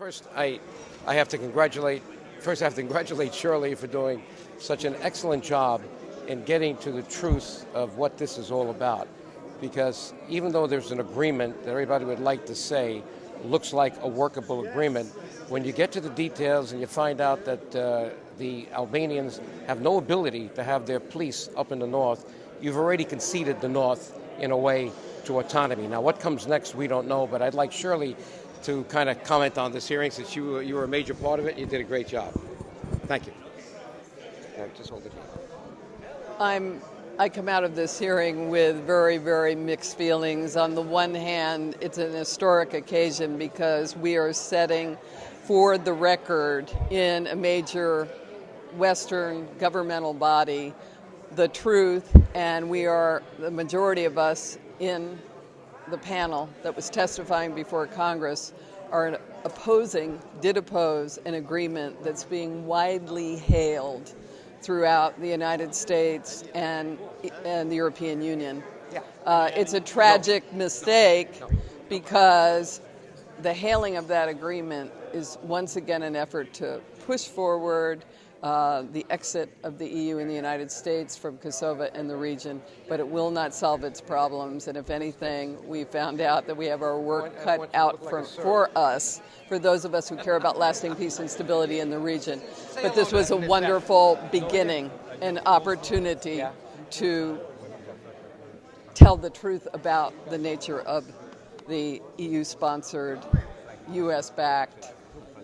First, I have to congratulate. First, I have to congratulate Shirley for doing such an excellent job in getting to the truth of what this is all about. Because even though there's an agreement that everybody would like to say looks like a workable agreement, when you get to the details and you find out that the Albanians have no ability to have their police up in the north, you've already conceded the north in a way to autonomy. Now, what comes next, we don't know, but I'd like Shirley to kind of comment on this hearing since you were a major part of it. You did a great job. Thank you. Just hold it here. I come out of this hearing with very, very mixed feelings. On the one hand, it's an historic occasion because we are setting for the record in a major Western governmental body the truth, and we are, the majority of us in the panel that was testifying before Congress are did oppose an agreement that's being widely hailed throughout the United States and the European Union. It's a tragic mistake because the hailing of that agreement is once again an effort to push forward the exit of the EU and the United States from Kosova and the region, but it will not solve its problems. And if anything, we found out that we have our work cut out for us, for those of us who care about lasting peace and stability in the region. But this was a wonderful beginning, an opportunity to tell the truth about the nature of the EU-sponsored, US-backed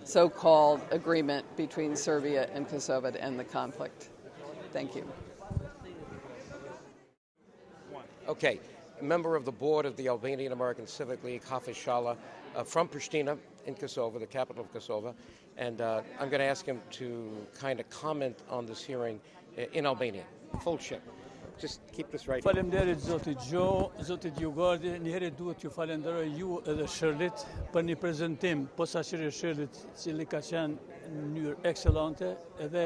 so-called agreement between Serbia and Kosova to end the conflict. Thank you. Okay, a member of the board of the Albanian American Civic League, Hafiz Shala, from Pristina in Kosova, the capital of Kosova, and I'm going to ask him to kind of comment on this hearing in Albanian. Full ship. Just keep this right here. Faleminderit Zotit Gjo, Zotit DioGuardi, njëherë duhet ju falenderoj ju edhe Shirleyt për një prezantim posaçërisht Shirleyt, cili ka qenë në mënyrë eksellente edhe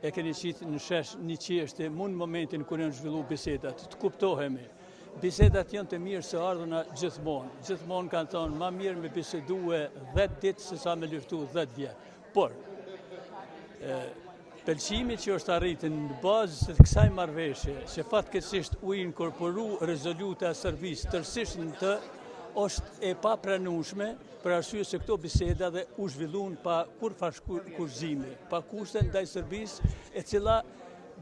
e keni qitë në shesh një çështje në momentin kur janë zhvilluar bisedat. Të kuptohemi. Bisedat janë të mirë së ardhuna gjithmonë. Gjithmonë kanë thonë më mirë me bisedue 10 ditë se sa me luftu 10 vjet. Por pëlqimi që është arritur në bazë të kësaj marrëveshje, që fatkeqësisht u inkorporu rezoluta e Serbisë tërësisht në të, është e papranueshme për arsye se këto biseda dhe u zhvilluan pa kurfash kurzime, pa kushte ndaj Serbisë, e cila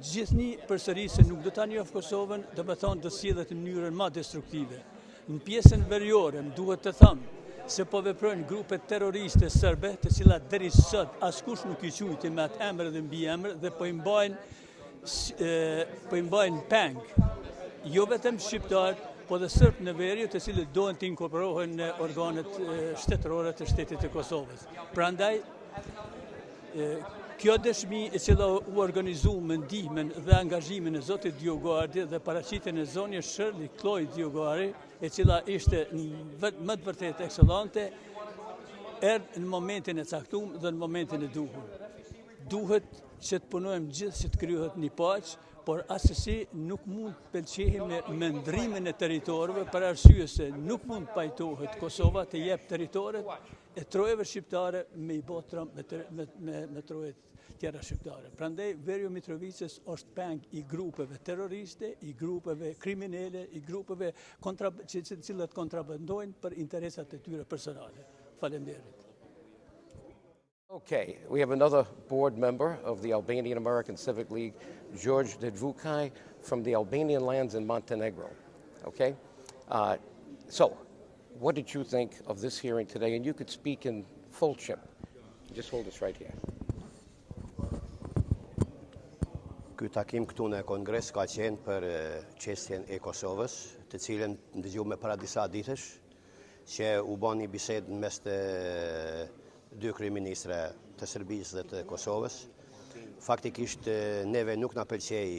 gjithnjë përsërisë se nuk do ta njoh Kosovën, domethënë do sillet në mënyrën më destruktive. Në pjesën veriore, më duhet të them se po veprojnë grupe terroriste serbe, të cilat deri sot askush nuk i quajti me atë emër dhe mbi emër dhe po i mbajnë peng, jo vetëm shqiptar, po dhe serb në veri, të cilët dohen të inkorporohen në organet shtetërore të shtetit të Kosovës. Prandaj, kjo dëshmi e cila u organizu me ndihmën dhe angazhimin e Zotit DioGuardi dhe paraqitjen e zonjës Shirley Cloyes DioGuardi, e cila ishte më të vërtetë eksellente, erdhë në momentin e caktuar dhe në momentin e duhur. Duhet që të punojmë gjithë që të krijohet një paqë, por asesi nuk mund të pëlqejmë me ndrimin e territorëve për arsye se nuk mund të pajtohet Kosova të jep territoret e trojeve shqiptare me i botram me trojet tjera shqiptare. Prandaj Verjo Mitrovicës është peng i grupeve terroriste, i grupeve kriminele, i grupeve të cilat kontrabandojnë për interesat e tyre personale. Faleminderit. Okay, we have another board member of the Albanian American Civic League, George Dedvukai, from the Albanian lands in Montenegro. Okay? So, what did you think of this hearing today? And you could speak in full chip. Just hold this right here. Ky takim këtu në Kongres ka qenë për çështjen e Kosovës, të cilën dëgjuam para disa ditësh, që u bën një bisedë mes të dy kryeministra të Serbisë dhe të Kosovës. Faktikisht neve nuk na pëlqej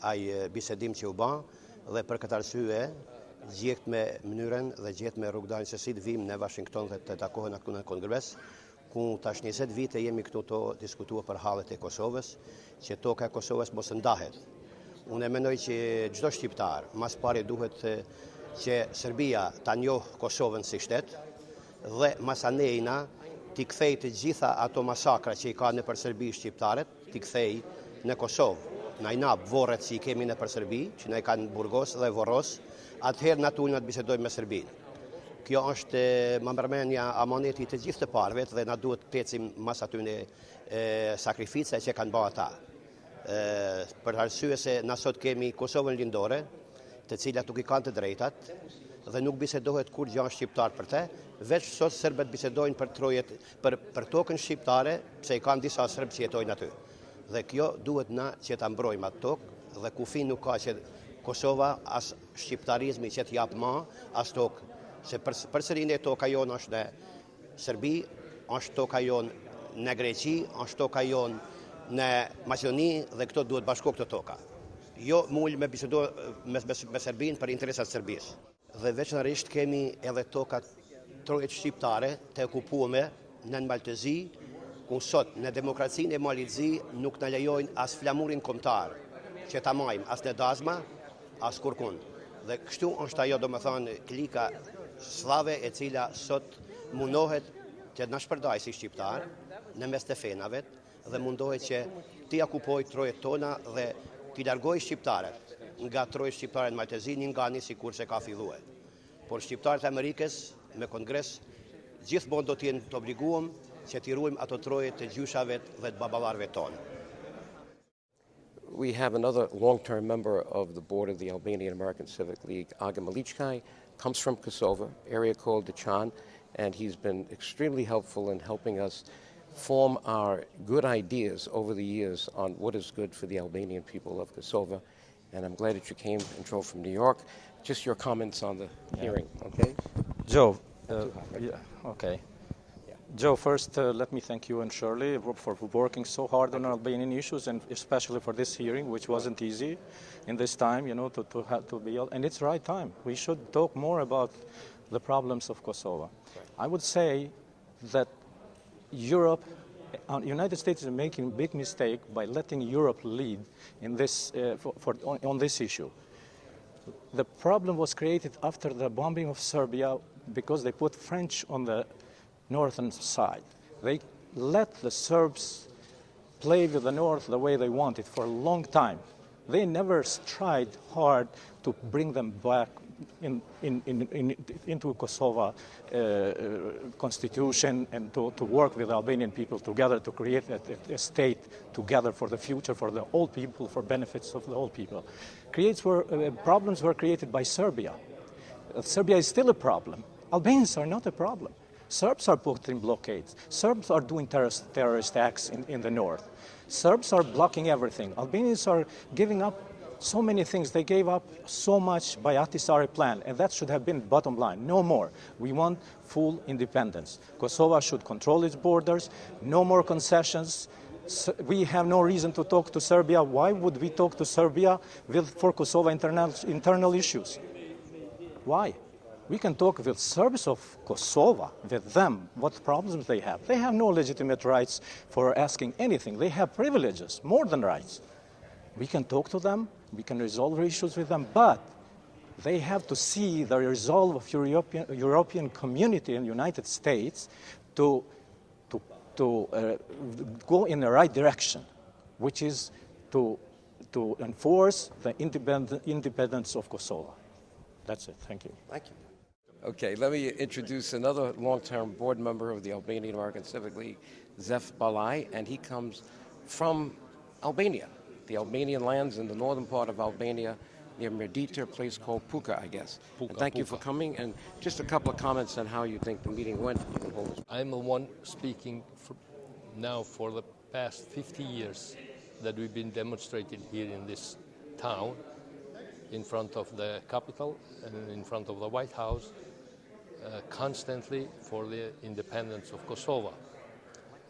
ai bisedim që u bë dhe për këtë arsye gjet me mënyrën dhe gjet me rrugdalën se si të vim në Washington dhe të takohen këtu në Kongres, ku tash 20 vite jemi këtu të diskutuar për hallet e Kosovës, që toka e Kosovës mos ndahet. Unë mendoj që çdo shqiptar mas pari duhet që Serbia ta njohë Kosovën si shtet dhe masanejna t'i kthej të gjitha ato masakra që i ka në për Serbi shqiptarët, t'i kthej në Kosovë. Na i nap vorret që i kemi në për Serbi, që na i kanë Burgos dhe Vorros, atëherë na tulna të bisedojmë me Serbinë. Kjo është mëmërmenja amoneti të gjithë të parëve dhe na duhet të ecim mas atyne sakrifica që kanë bërë ata. Për arsye se na sot kemi Kosovën lindore, të cilat nuk i kanë të drejtat dhe nuk bisedohet kur gjë shqiptar për te, veç sot serbët bisedojnë për trojet për tokën shqiptare, pse i kanë disa serb që jetojnë aty. Dhe kjo duhet na që ta mbrojmë atë tokë dhe kufin nuk ka që Kosova as shqiptarizmi që t'jap ma, as tokë. Se përsërin e toka jonë është në Serbi, është toka jonë në Greqi, është toka jonë në Maqedoni dhe këto duhet bashko këto toka. Jo mull me bisedo me Serbin për interesat Serbisë. Dhe veçanërisht kemi edhe tokat trojet shqiptare të okupuame në Maltezi, ku sot në demokracinë e Malitëzi nuk në lejojnë as flamurin kombëtar që ta majmë as në dazma, as kurkun. Dhe kështu është ajo do më thonë klika slave e cila sot mundohet që na shpërdaj si shqiptar në mes të fenave dhe mundohet që t'i okupoj trojet tona dhe t'i largoj shqiptarët nga trojet shqiptare në Maltezi një nga një sikur se ka filluar. Por shqiptarët e Amerikës me kongres gjithmonë do t'jenë të obliguam që t'i ruajmë ato trojet të gjyshave dhe të baballarëve tonë. We have another long-term member of the board of the Albanian American Civic League, Aga Milichkai, comes from Kosova, area called Dichan, and he's been extremely helpful in helping us form our good ideas over the years on what is good for the Albanian people of Kosova. And I'm glad that you came and drove from New York. Just your comments on the hearing, okay? Joe, okay. Joe, first let me thank you and Shirley for working so hard on Albanian issues, and especially for this hearing, which wasn't easy in this time, to be. And it's the right time. We should talk more about the problems of Kosovo. I would say that Europe, United States is making a big mistake by letting Europe lead in this on this issue. The problem was created after the bombing of Serbia because they put French on the northern side. They let the Serbs play with the north the way they wanted for a long time. They never tried hard to bring them back into Kosovo constitution and to work with Albanian people together to create a state together for the future, for the whole people, for benefits of the whole people. Problems were created by Serbia. Serbia is still a problem. Albanians are not a problem. Serbs are putting blockades. Serbs are doing terrorist acts in the north. Serbs are blocking everything. Albanians are giving up so many things. They gave up so much by Ahtisaari plan, and that should have been bottom line. No more. We want full independence. Kosovo should control its borders. No more concessions. We have no reason to talk to Serbia. Why would we talk to Serbia for Kosovo internal issues? Why? We can talk with Serbs of Kosovo, with them, what problems they have. They have no legitimate rights for asking anything. They have privileges, more than rights. We can talk to them, we can resolve issues with them, but they have to see the resolve of European community in the United States to go in the right direction, which is to enforce the independence of Kosovo. That's it. Thank you. Thank you. Okay, let me introduce another long-term board member of the Albanian American Civic League, Zef Balai, and he comes from Albania, the Albanian lands in the northern part of Albania, near Mirdita, a place called Puka, I guess. And thank you for coming, and just a couple of comments on how you think the meeting went. You can hold this. I'm the one speaking now for the past 50 years that we've been demonstrating here in this town, in front of the Capitol and in front of the White House, constantly for the independence of Kosovo.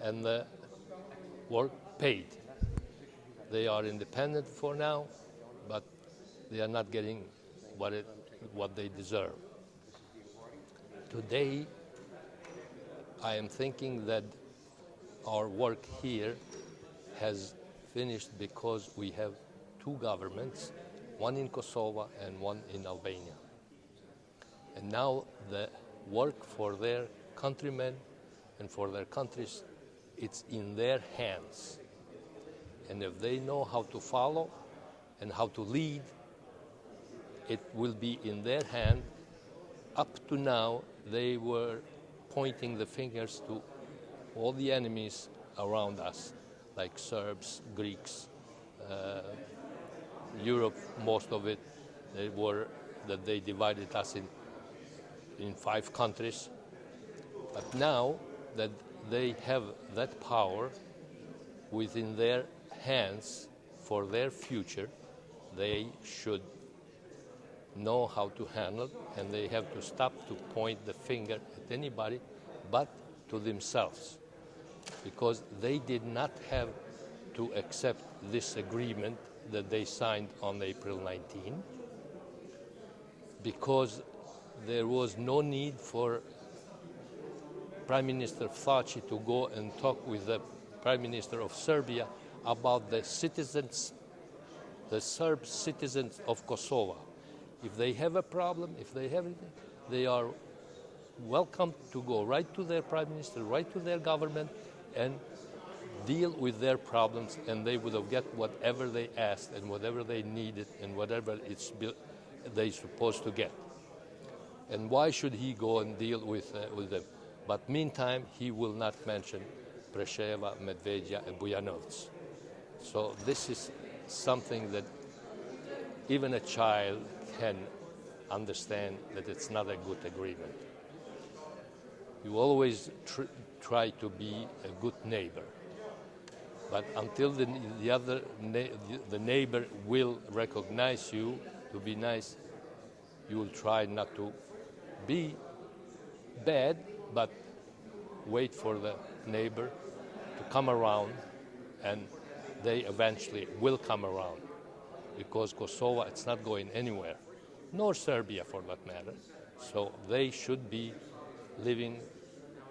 And the work paid. They are independent for now, but they are not getting what they deserve. Today, I am thinking that our work here has finished because we have two governments, one in Kosovo and one in Albania. And now the work for their countrymen and for their countries, it's in their hands. And if they know how to follow and how to lead, it will be in their hand. Up to now, they were pointing the fingers to all the enemies around us, like Serbs, Greeks, Europe, most of it, they divided us in 5 countries. But now that they have that power within their hands for their future, they should know how to handle, and they have to stop to point the finger at anybody but to themselves, because they did not have to accept this agreement that they signed on April 19, because there was no need for Prime Minister Thaci to go and talk with the Prime Minister of Serbia about the citizens, the Serb citizens of Kosova. If they have a problem, if they have anything, they are welcome to go right to their Prime Minister, right to their government, and deal with their problems, and they would have get whatever they asked and whatever they needed and whatever they're supposed to get. And why should he go and deal with them? But meantime, he will not mention Preševa, Medvedja, and Bujanovce. So this is something that even a child can understand that it's not a good agreement. You always try to be a good neighbor, but until the neighbor will recognize you to be nice, you will try not to be bad, but wait for the neighbor to come around, and they eventually will come around, because Kosovo, it's not going anywhere, nor Serbia for that matter. So they should be living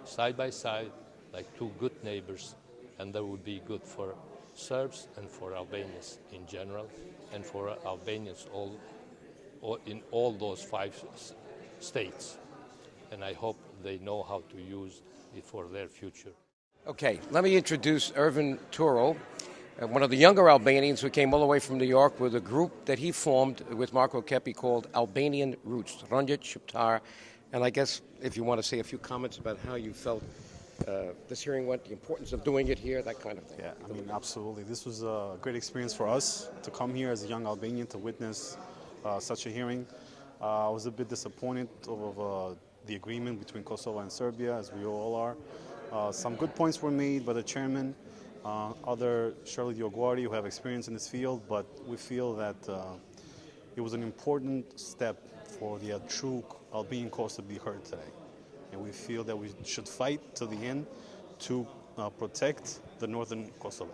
side by side like 2 good neighbors, and that would be good for Serbs and for Albanians in general, and for Albanians in all those 5 states. And I hope they know how to use it for their future. Okay, let me introduce Ervin Turel, one of the younger Albanians who came all the way from New York with a group that he formed with Marco Kepi called Albanian Roots, Ronjet Shqiptar. And I guess if you want to say a few comments about how you felt this hearing went, the importance of doing it here, that kind of thing. Yeah, I mean, absolutely. This was a great experience for us to come here as a young Albanian to witness such a hearing. I was a bit disappointed of the agreement between Kosovo and Serbia, as we all are. Some good points were made by the chairman, other Shirley DioGuardi, who have experience in this field, but we feel that it was an important step for the true Albanian cause to be heard today. And we feel that we should fight to the end to protect the northern Kosovo.